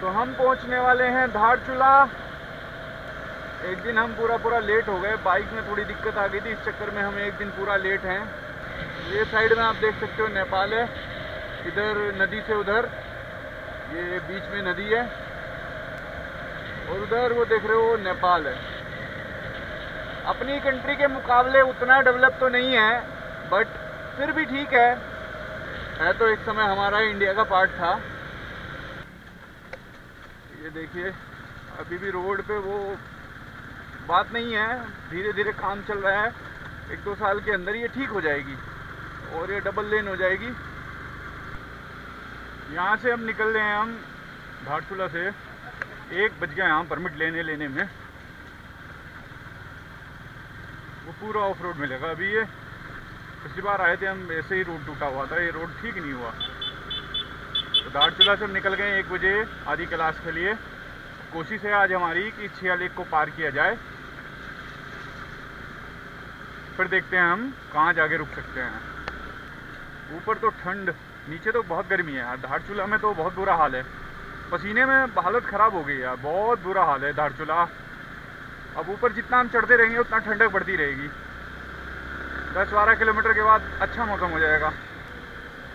तो हम पहुंचने वाले हैं धारचूला। एक दिन हम पूरा लेट हो गए, बाइक में थोड़ी दिक्कत आ गई थी, इस चक्कर में हम एक दिन पूरा लेट हैं। ये साइड में आप देख सकते हो नेपाल है, इधर नदी से उधर ये बीच में नदी है और उधर वो देख रहे हो नेपाल है। अपनी कंट्री के मुकाबले उतना डेवलप तो नहीं है, बट फिर भी ठीक है तो एक समय हमारा इंडिया का पार्ट था। ये देखिए अभी भी रोड पे वो बात नहीं है, धीरे धीरे काम चल रहा है। 1-2 साल के अंदर ये ठीक हो जाएगी और ये डबल लेन हो जाएगी। यहाँ से हम निकल रहे हैं, हम धारचूला से 1 बज गया यहाँ परमिट लेने में। वो पूरा ऑफ रोड मिलेगा। अभी ये पिछली बार आए थे हम, ऐसे ही रोड टूटा हुआ था, ये रोड ठीक नहीं हुआ। तो धारचूला से हम निकल गए 1 बजे आधी क्लास के लिए। कोशिश है आज हमारी कि छिया लेक को पार किया जाए, फिर देखते हैं हम कहाँ जाके रुक सकते हैं। ऊपर तो ठंड, नीचे तो बहुत गर्मी है यार। धारचूला में तो बहुत बुरा हाल है, पसीने में हालत ख़राब हो गई यार, बहुत बुरा हाल है धारचूला। अब ऊपर जितना हम चढ़ते रहेंगे उतना ठंडक बढ़ती रहेगी। 10-12 किलोमीटर के बाद अच्छा मौसम हो जाएगा।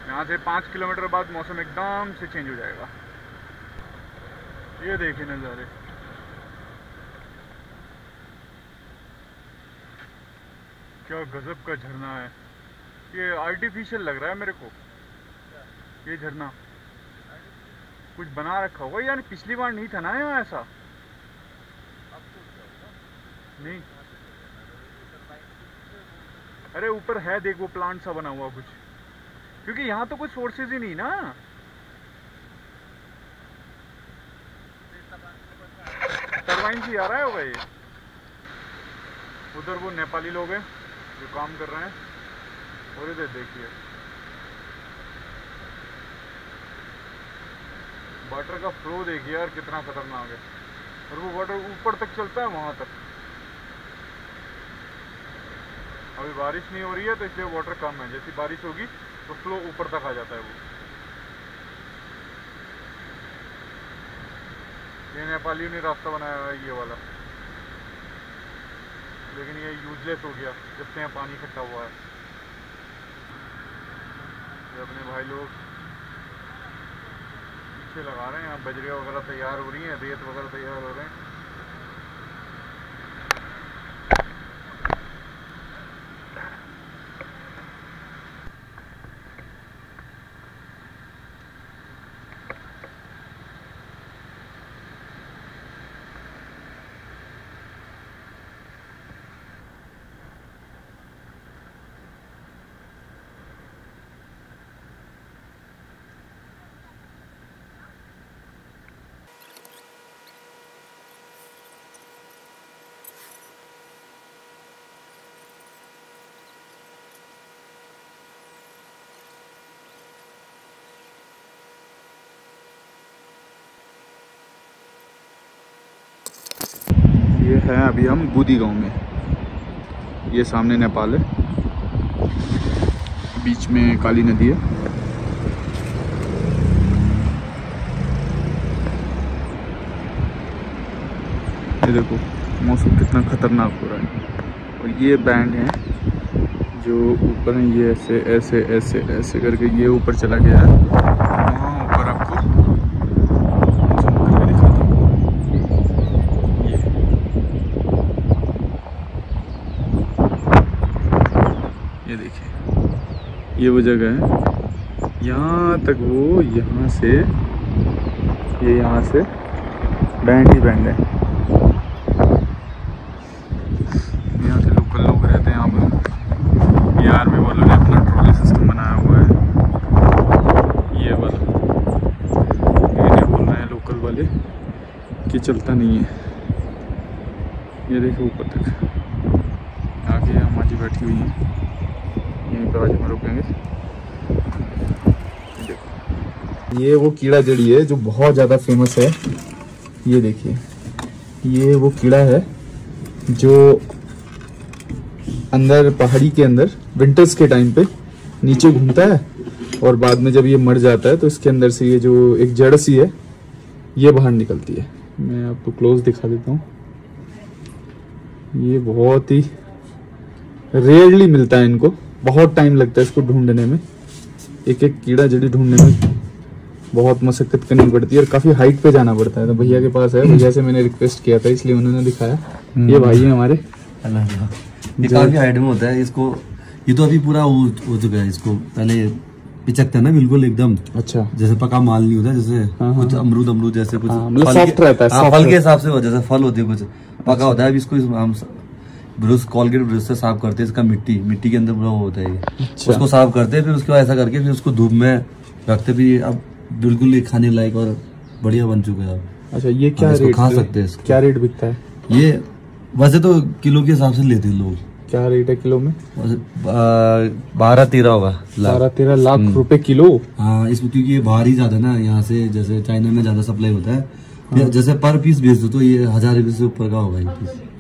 यहाँ से 5 किलोमीटर बाद मौसम एकदम से चेंज हो जाएगा। ये देखिए नज़ारे, क्या गजब का झरना है। ये आर्टिफिशियल लग रहा है मेरे को, ये झरना कुछ बना रखा होगा, यानी पिछली बार नहीं था ना यहाँ ऐसा। नहीं, अरे ऊपर है देख वो प्लांट सा बना हुआ कुछ, क्योंकि यहाँ तो कोई सोर्सेज ही नहीं ना। टरबाइन से आ रहा है होगा ये। उधर वो नेपाली लोग हैं जो काम कर रहे हैं, और इधर देखिए वाटर का फ्लो देखिए यार कितना खतरनाक है। और वो वाटर ऊपर तक चलता है वहां तक। अभी बारिश नहीं हो रही है तो इसलिए वाटर कम है, जैसी बारिश होगी तो फ्लो ऊपर तक आ जाता है वो। ये नेपालियों ने रास्ता बनाया हुआ है ये वाला, लेकिन ये यूजलेस हो गया जब से यहाँ पानी इकट्ठा हुआ है। ये अपने भाई लोग पीछे लगा रहे हैं, यहाँ बजरिया वगैरह तैयार हो रही हैं, रेत वगैरह तैयार हो रहे हैं। ये है अभी हम बूदी गांव में, ये सामने नेपाल है, बीच में काली नदी है। ये देखो मौसम कितना खतरनाक हो रहा है। और ये बैंड है जो ऊपर है, ये ऐसे ऐसे ऐसे ऐसे करके ये ऊपर चला गया है। वहाँ ऊपर आपको ये देखिए, ये वो जगह है। यहाँ तक वो यहाँ से ये यहाँ से बैंड ही बैंड है। यहाँ के लोकल लोग रहते हैं यहाँ पर। ये आर्मी वालों ने अपना ट्रॉली सिस्टम बनाया हुआ है, ये वाला। ये बोल रहे हैं लोकल वाले कि चलता नहीं है। ये देखो ऊपर तक आगे अम्मा जी बैठी हुई हैं, यहीं पर आज हम रुकेंगे। देखो ये वो कीड़ा जड़ी है जो बहुत ज़्यादा फेमस है। ये देखिए, ये वो कीड़ा है जो अंदर पहाड़ी के अंदर विंटर्स के टाइम पे नीचे घूमता है और बाद में जब ये मर जाता है तो इसके अंदर से ये जो एक जड़ सी है ये बाहर निकलती है। मैं आपको क्लोज दिखा देता हूँ। ये बहुत ही रेयरली मिलता है इनको, बहुत टाइम लगता है इसको ढूंढने में। एक एक कीड़ा जड़ी ढूंढने में बहुत मशक्कत करनी पड़ती है और काफी हाइट पे जाना पड़ता है। तो भैया के पास है, भैया से मैंने रिक्वेस्ट किया था इसलिए उन्होंने दिखाया। ये भाई है हमारे, ये काफी हाइट में होता है। इसको ये तो अभी पूरा हो चुका है। इसको पहले पिचकता है ना बिल्कुल एकदम, अच्छा जैसे पका माल नहीं होता, जैसे कुछ अमरूद जैसे कुछ सॉफ्ट रहता है, फल के हिसाब से जैसे फल होते हैं कुछ पका होता है। अभी इसको हम ब्रश कोलगेट ब्रश से साफ करते हैं। इसका मिट्टी के अंदर पूरा वो होता है। अच्छा। उसको साफ करते हैं, फिर उसके बाद ऐसा करके फिर उसको धूप में रखते भी। अब बिल्कुल खाने लायक और बढ़िया बन चुका है। अच्छा, ये क्या रेट खा सकते हैं? क्या रेट बिकता है ये? वैसे तो किलो के हिसाब से लेते हैं लोग। क्या रेट है किलो में? 12-13 होगा। 12-13 लाख रुपए किलो। हाँ, इसमें क्योंकि ये बाहर ही ज्यादा ना, यहाँ से जैसे चाइना में ज्यादा सप्लाई होता है। हाँ। जैसे पर पीस बेच दो तो ये 1000 रुपए से ऊपर का होगा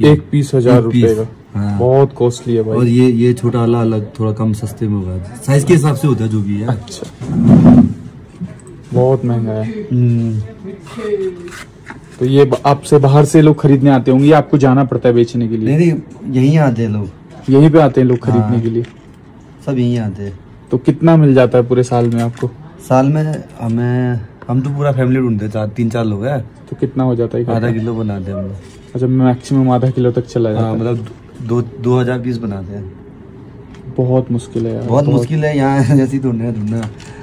एक पीस 1000 रुपए का। हाँ। बहुत कॉस्टली है भाई। और ये छोटा वाला अलग थोड़ा कम सस्ते में होगा, साइज के हिसाब से होता है जो भी है। अच्छा, बहुत महंगा है। तो ये आपसे बाहर से लोग खरीदने आते होंगे, आपको जाना पड़ता है बेचने के लिए? नहीं, यहीं आते हैं लोग, यहीं पे आते हैं लोग खरीदने के लिए। सब यहीं आते हैं। तो कितना मिल जाता है पूरे साल में आपको? साल में हम तो पूरा फैमिली ढूंढते हैं, 3-4 लोग हैं। तो कितना हो जाता है? आधा किलो बनाते हैं हम लोग। अच्छा, मैक्सिमम आधा किलो तक चला जाता है। मतलब 2000 पीस बनाते हैं। बहुत मुश्किल है यार, बहुत मुश्किल है यहाँ जैसी ढूंढना।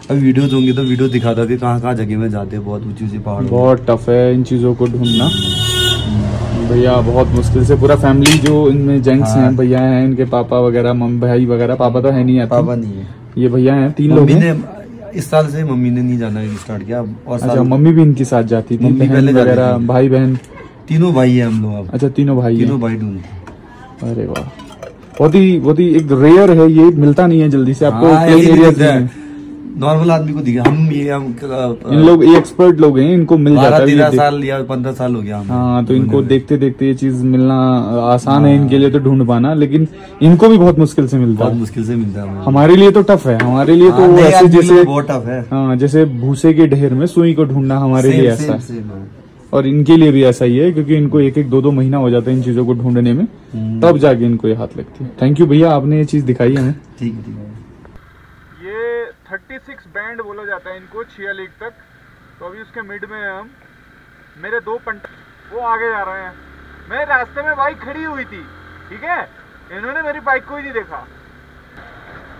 अभी वीडियोस होंगे तो वीडियो दिखाता भी कहाँ जगह में जाते हैं, बहुत ऊंची पहाड़। बहुत टफ है इन चीजों को ढूंढना भैया, बहुत मुश्किल से। पूरा फैमिली जो इनमें जेंट्स हैं, भैया हैं, इनके पापा वगैरह, भाई वगैरह। पापा तो है नहीं, पापा नहीं है। ये भैया हैं, 3 लोग हैं। इस साल से मम्मी ने नहीं जाना स्टार्ट किया। और अच्छा, मम्मी भी इनके साथ जाती थी? मम्मी पहले वगैरह, भाई बहन तीनों भाई है हम लोग। अच्छा, तीनों भाई ढूंढते। अरे वाह, बहुत ही एक रेयर है, ये मिलता नहीं है जल्दी से आपको। नॉर्मल आदमी को दिखा। इन लोग एक्सपर्ट लोग हैं, इनको मिल जाता है। 13 साल या 15 साल हो गया। हाँ, तो इनको देखते देखते ये चीज मिलना आसान है इनके लिए तो ढूंढ पाना, लेकिन इनको भी बहुत मुश्किल से मिलता है। बहुत मुश्किल से मिलता है। हमारे लिए तो टफ है, हमारे लिए तो ऐसे जैसे बहुत टफ है। हाँ, जैसे भूसे के ढेर में सुई को ढूंढना हमारे लिए ऐसा है। और इनके लिए भी ऐसा ही है, क्योंकि इनको 1-2 महीना हो जाता है इन चीजों को ढूंढने में, तब जाके इनको ये हाथ लगती है। थैंक यू भैया, आपने ये चीज दिखाई हमें। ठीक है। 36 बैंड बोला जाता है इनको, 6 लीग तक। तो अभी उसके मिड में हम, मेरे 2 पंट वो आगे जा रहे हैं। मैं रास्ते में बाइक खड़ी हुई थी, ठीक है, इन्होंने मेरी बाइक को ही नहीं देखा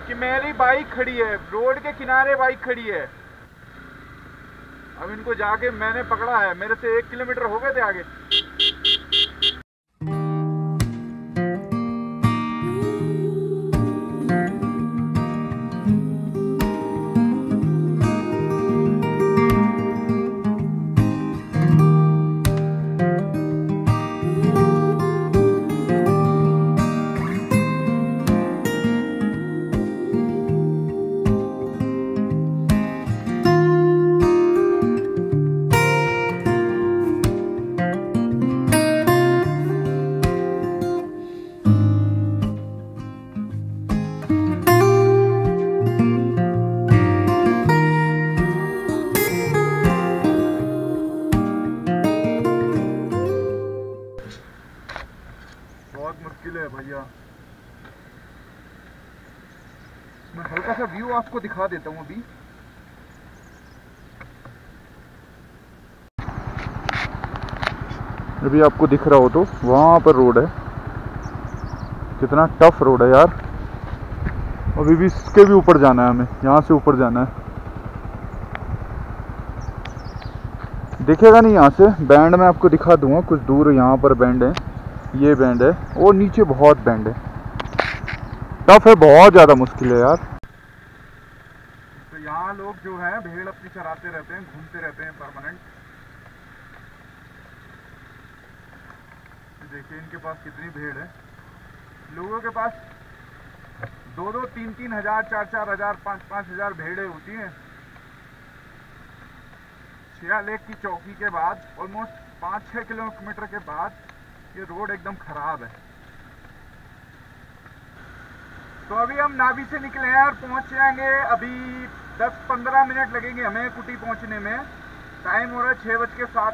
कि मेरी बाइक खड़ी है, रोड के किनारे बाइक खड़ी है। अब इनको जाके मैंने पकड़ा है, मेरे से 1 किलोमीटर हो गए थे आगे। मुश्किल है भैया। मैं हल्का सा व्यू आपको दिखा देता हूँ। अभी आपको दिख रहा हो तो वहां पर रोड है, कितना टफ रोड है यार। अभी भी इसके भी ऊपर जाना है हमें, यहाँ से ऊपर जाना है। दिखेगा नहीं यहाँ से, बैंड में आपको दिखा दूंगा कुछ दूर। यहाँ पर बैंड है, ये बैंड है, और नीचे बहुत बैंड है। टफ है, बहुत ज़्यादा मुश्किल है यार। तो यहाँ लोग जो हैं भेड़ अपनी चराते रहते हैं, घूमते रहते हैं परमानेंट। देखिए इनके पास कितनी भेड़ है। लोगों के पास 2-2, 3-3 हजार, 4-4 हजार, 5-5 हजार भेड़ें होती हैं। सिया लेक की चौकी के बाद ऑलमोस्ट 5-6 किलोमीटर के बाद ये रोड एकदम खराब है। तो अभी हम नावी से निकले हैं और पहुंच जाएंगे। अभी 10-15 मिनट लगेंगे हमें कुटी पहुंचने में। टाइम हो रहा है 6:07,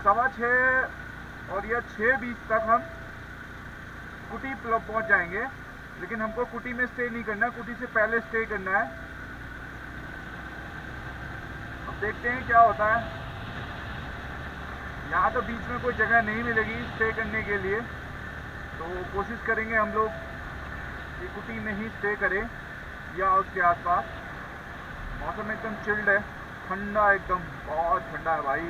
6:15 और या 6:20 तक हम कुटी पहुंच जाएंगे। लेकिन हमको कुटी में स्टे नहीं करना, कुटी से पहले स्टे करना है। अब देखते हैं क्या होता है। यहाँ तो बीच में कोई जगह नहीं मिलेगी स्टे करने के लिए, तो कोशिश करेंगे हम लोग कि कुटी में ही स्टे करें या उसके आसपास। मौसम एकदम चिल्ड है, ठंडा, एकदम बहुत ठंडा है भाई।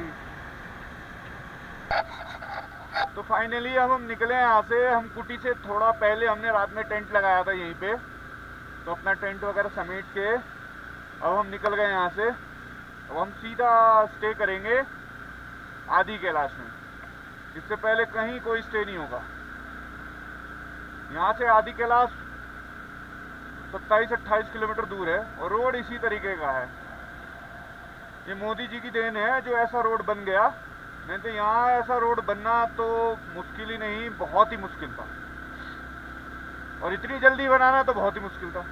तो फाइनली अब हम निकले यहाँ से। हम कुटी से थोड़ा पहले हमने रात में टेंट लगाया था यहीं पे, तो अपना टेंट वगैरह समेट के अब हम निकल गए यहाँ से। अब हम सीधा स्टे करेंगे आदि कैलाश में। इससे पहले कहीं कोई स्टे नहीं होगा। यहाँ से आदि कैलाश 27-28 किलोमीटर दूर है और रोड इसी तरीके का है। ये मोदी जी की देन है जो ऐसा रोड बन गया, नहीं तो यहाँ ऐसा रोड बनना तो मुश्किल ही नहीं, बहुत ही मुश्किल था। और इतनी जल्दी बनाना तो बहुत ही मुश्किल था।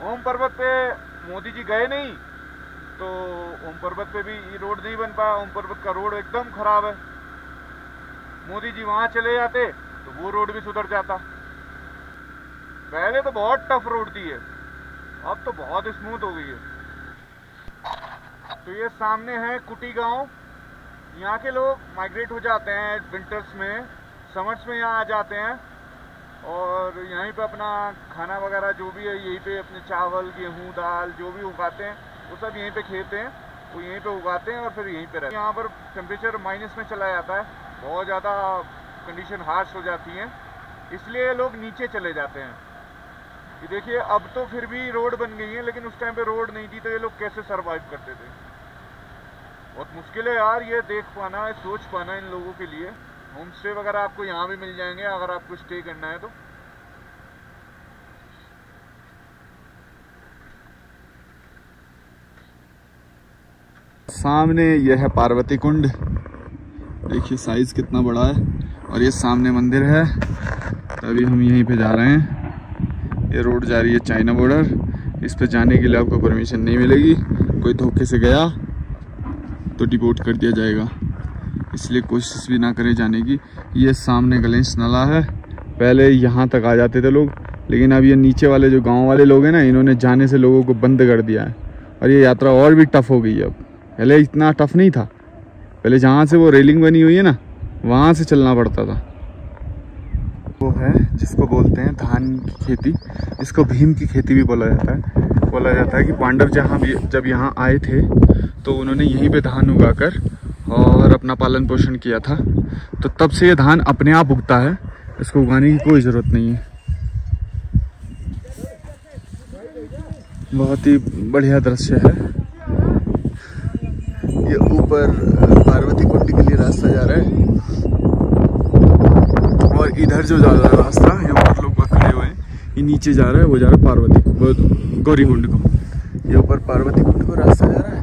ओम पर्वत पे मोदी जी गए नहीं, तो ओम पर्वत पे भी रोड नहीं बन पाया। ओम पर्वत का रोड एकदम खराब है। मोदी जी वहां चले जाते तो वो रोड भी सुधर जाता। पहले तो बहुत टफ रोड थी है, अब तो बहुत स्मूथ हो गई है। तो ये सामने है कुटी गांव। यहाँ के लोग माइग्रेट हो जाते हैं विंटर्स में, समर्स में यहाँ आ जाते हैं और यहीं पे अपना खाना वगैरह जो भी है यहीं पे अपने चावल, गेहूँ, दाल जो भी उगाते हैं वो सब यहीं पे खेते हैं, वो यहीं पे उगाते हैं और फिर यहीं पे रहते हैं। यहाँ पर टेम्परेचर माइनस में चला जाता है, बहुत ज़्यादा कंडीशन हार्श हो जाती है, इसलिए लोग नीचे चले जाते हैं। ये देखिए अब तो फिर भी रोड बन गई है, लेकिन उस टाइम पे रोड नहीं थी, तो ये लोग कैसे सरवाइव करते थे। बहुत मुश्किल है यार ये देख पाना, सोच पाना इन लोगों के लिए। होम स्टे वगैरह आपको यहाँ भी मिल जाएंगे अगर आपको स्टे करना है तो। सामने यह है पार्वती कुंड, देखिए साइज कितना बड़ा है। और ये सामने मंदिर है। अभी हम यहीं पे जा रहे हैं। ये रोड जा रही है चाइना बॉर्डर। इस पे जाने के लिए आपको परमिशन नहीं मिलेगी, कोई धोखे से गया तो डिपोर्ट कर दिया जाएगा, इसलिए कोशिश भी ना करें जाने की। ये सामने गणेश नाला है, पहले यहाँ तक आ जाते थे लोग, लेकिन अब ये नीचे वाले जो गांव वाले लोग हैं ना, इन्होंने जाने से लोगों को बंद कर दिया है और ये यात्रा और भी टफ हो गई है। अब पहले इतना टफ नहीं था, पहले जहाँ से वो रेलिंग बनी हुई है ना वहाँ से चलना पड़ता था। वो है जिसको बोलते हैं धान की खेती, इसको भीम की खेती भी बोला जाता है। बोला जाता है कि पांडव जब यहाँ आए थे तो उन्होंने यहीं पे धान उगाकर और अपना पालन पोषण किया था, तो तब से ये धान अपने आप उगता है, इसको उगाने की कोई ज़रूरत नहीं है। बहुत ही बढ़िया दृश्य है। ये ऊपर पार्वती कुंड के लिए रास्ता जा रहा है और इधर जो जा रहा है रास्ता, ये ऊपर लोग खड़े हुए हैं, ये नीचे जा रहा है, वो जा रहा है गौरी कुंड को। ये ऊपर पार्वती कुंड को रास्ता जा रहा है,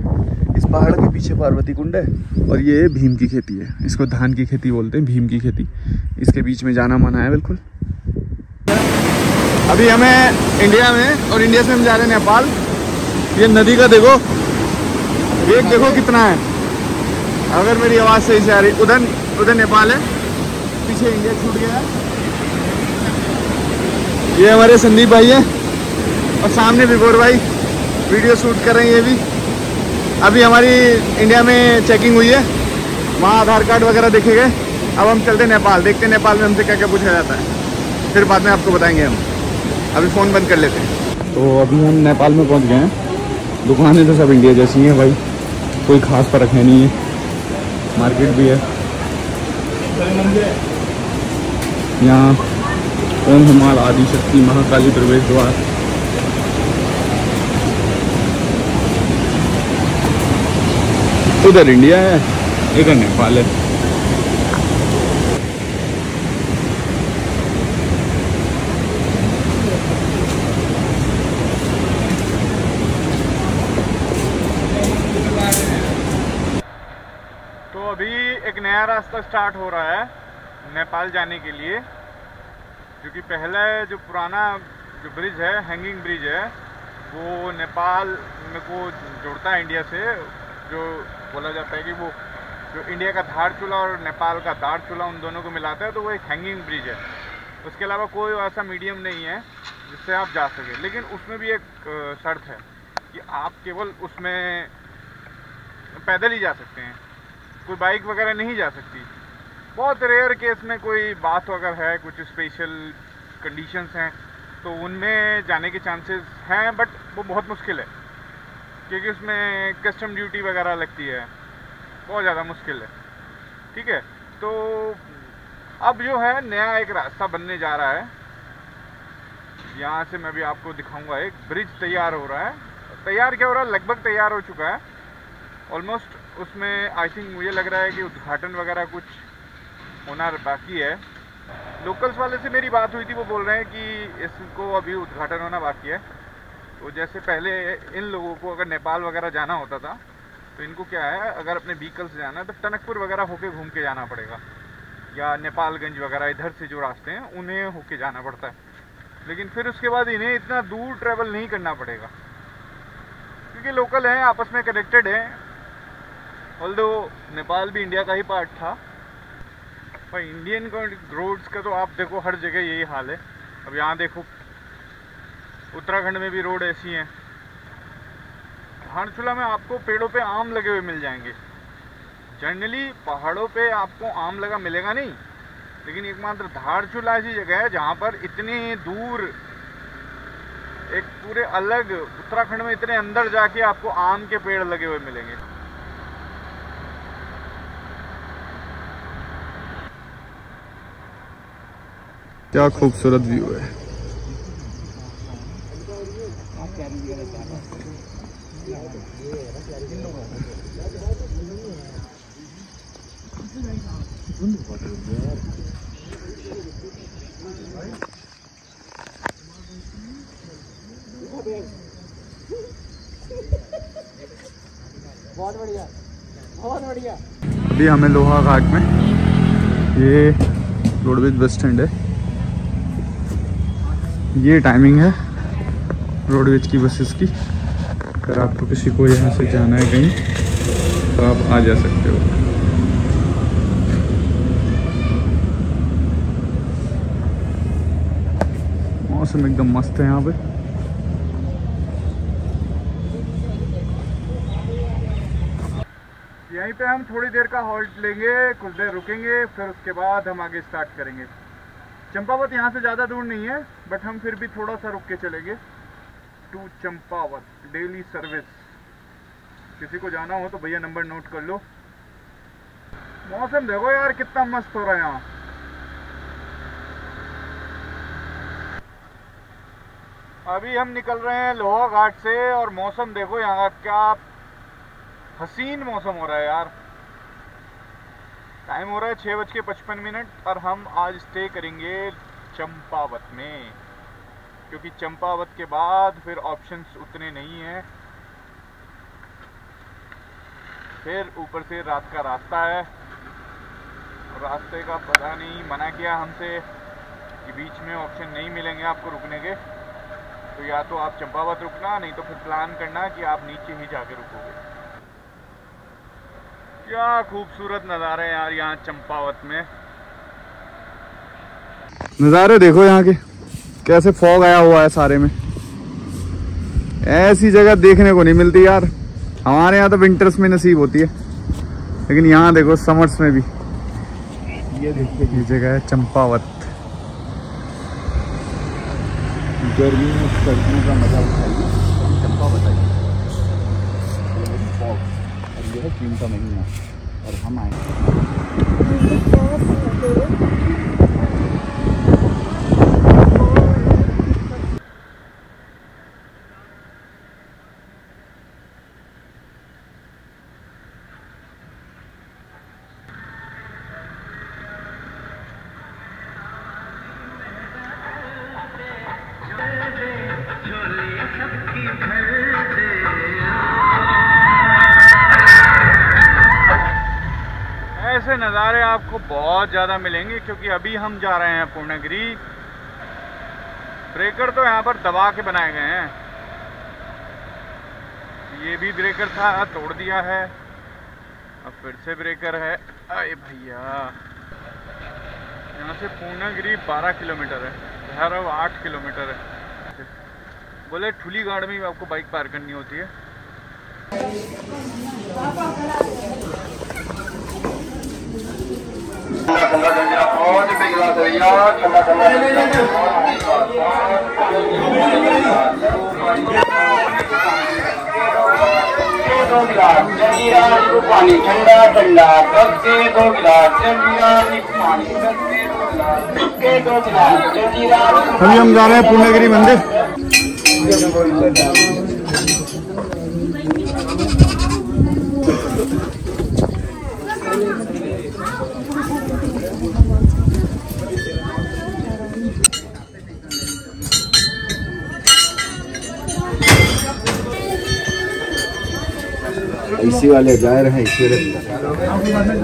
इस पहाड़ के पीछे पार्वती कुंड है और ये भीम की खेती है। इसको धान की खेती बोलते हैं, भीम की खेती। इसके बीच में जाना मना है बिल्कुल। अभी हमें इंडिया में, और इंडिया से हम जा रहे हैं नेपाल। ये नदी का देखो वेग देखो कितना है। अगर मेरी आवाज़ सही से आ रही, उधर नेपाल है, पीछे इंडिया छूट गया। ये हमारे संदीप भाई है और सामने विभोर भाई वीडियो शूट कर रहे हैं। ये भी अभी हमारी इंडिया में चेकिंग हुई है, वहाँ आधार कार्ड वगैरह देखे गए। अब हम चलते नेपाल, देखते हैं नेपाल में हमसे क्या क्या पूछा जाता है, फिर बाद में आपको बताएंगे। हम अभी फ़ोन बंद कर लेते हैं। तो अभी हम नेपाल में पहुँच गए हैं। दुकानें तो सब इंडिया जैसी हैं भाई, कोई ख़ास फर्क है नहीं है। मार्केट भी है यहाँ। ओम हमार आदि शक्ति महाकाली प्रवेश द्वार। उधर इंडिया है, इधर नेपाल है। तो अभी एक नया रास्ता स्टार्ट हो रहा है नेपाल जाने के लिए, क्योंकि पहले जो पुराना जो ब्रिज है, हैंगिंग ब्रिज है, वो नेपाल में को जोड़ता है इंडिया से, जो बोला जाता है कि वो जो इंडिया का धारचूला और नेपाल का दारचूला उन दोनों को मिलाता है, तो वो एक हैंगिंग ब्रिज है। उसके अलावा कोई ऐसा मीडियम नहीं है जिससे आप जा सके। लेकिन उसमें भी एक शर्त है कि आप केवल उसमें पैदल ही जा सकते हैं, कोई बाइक वगैरह नहीं जा सकती। बहुत रेयर केस में कोई बात वगैरह है, कुछ स्पेशल कंडीशंस हैं तो उनमें जाने के चांसेस हैं, बट वो बहुत मुश्किल है क्योंकि उसमें कस्टम ड्यूटी वगैरह लगती है, बहुत ज़्यादा मुश्किल है। ठीक है, तो अब जो है नया एक रास्ता बनने जा रहा है। यहाँ से मैं भी आपको दिखाऊंगा, एक ब्रिज तैयार हो रहा है। तैयार क्या हो रहा है, लगभग तैयार हो चुका है ऑलमोस्ट। उसमें आई थिंक मुझे लग रहा है कि उद्घाटन वगैरह कुछ होना बाकी है। लोकल्स वाले से मेरी बात हुई थी, वो बोल रहे हैं कि इसको अभी उद्घाटन होना बाकी है। तो जैसे पहले इन लोगों को अगर नेपाल वगैरह जाना होता था तो इनको क्या है, अगर अपने व्हीकल से जाना है तो टनकपुर वगैरह होके घूम के जाना पड़ेगा, या नेपालगंज वगैरह इधर से जो रास्ते हैं उन्हें होके जाना पड़ता है। लेकिन फिर उसके बाद इन्हें इतना दूर ट्रैवल नहीं करना पड़ेगा क्योंकि लोकल हैं, आपस में कनेक्टेड हैं। ऑल्दो नेपाल भी इंडिया का ही पार्ट था, पर इंडियन रोड्स का तो आप देखो हर जगह यही हाल है। अब यहाँ देखो उत्तराखंड में भी रोड ऐसी हैं। धारचूला में आपको पेड़ों पे आम लगे हुए मिल जाएंगे। जनरली पहाड़ों पे आपको आम लगा मिलेगा नहीं, लेकिन एकमात्र धारचूला ऐसी जगह है जहाँ पर इतनी दूर, एक पूरे अलग उत्तराखंड में इतने अंदर जाके आपको आम के पेड़ लगे हुए मिलेंगे। क्या खूबसूरत व्यू है। बहुत बढ़िया, बहुत बढ़िया। अभी हमें लोहा घाट में, ये रोडवेज बस स्टैंड है, ये टाइमिंग है रोडवेज की बसेस की। अगर आपको किसी को यहाँ से जाना है कहीं तो आप आ जा सकते हो। मौसम एकदम मस्त है यहाँ पे। यहीं पे हम थोड़ी देर का हॉल्ट लेंगे, कुछ देर रुकेंगे, फिर उसके बाद हम आगे स्टार्ट करेंगे। चंपावत यहाँ से ज़्यादा दूर नहीं है, बट हम फिर भी थोड़ा सा रुक के चलेंगे। टू चंपावत डेली सर्विस, किसी को जाना हो तो भैया नंबर नोट कर लो। मौसम देखो यार कितना मस्त हो रहा है यहाँ। अभी हम निकल रहे हैं लोहा घाट से और मौसम देखो यहाँ क्या हसीन मौसम हो रहा है यार। टाइम हो रहा है 6:55 और हम आज स्टे करेंगे चंपावत में, क्योंकि चंपावत के बाद फिर ऑप्शंस उतने नहीं हैं। फिर ऊपर से रात का रास्ता है, रास्ते का पता नहीं, मना किया हमसे कि बीच में ऑप्शन नहीं मिलेंगे आपको रुकने के, तो या तो आप चंपावत रुकना, नहीं तो फिर प्लान करना कि आप नीचे ही जाके रुकोगे। क्या खूबसूरत नज़ारे हैं यार यहाँ चंपावत में। नज़ारे देखो यहाँ के, कैसे फॉग आया हुआ है सारे में। ऐसी जगह देखने को नहीं मिलती यार, हमारे यहाँ तो विंटर्स में नसीब होती है, लेकिन यहाँ देखो समर्स में भी। ये देखिए ये जगह है चंपावत। गर्मी में सर्दियों का मजा उठाइए, चंपावत आइए। और ये है जून का महीना और हम आए। ऐसे नज़ारे आपको बहुत ज़्यादा मिलेंगे, क्योंकि अभी हम जा रहे हैं पूर्णगिरी। ब्रेकर तो यहाँ पर दबा के बनाए गए हैं, ये भी ब्रेकर था, तोड़ दिया है, अब फिर से ब्रेकर है। अरे भैया, यहाँ से पूर्णागिरी 12 किलोमीटर है, भैरव 8 किलोमीटर है। बोले ठुली गाड़ में आपको बाइक पार करनी होती है। पानी ठंडा ठंडा, कब से 2 गिलास जलजीरा पानी, के 2 गिलास जलजीरा। अभी हम जा रहे हैं पूर्णागिरी मंदिर। इसी वाले जा रहे हैं, इसी वाले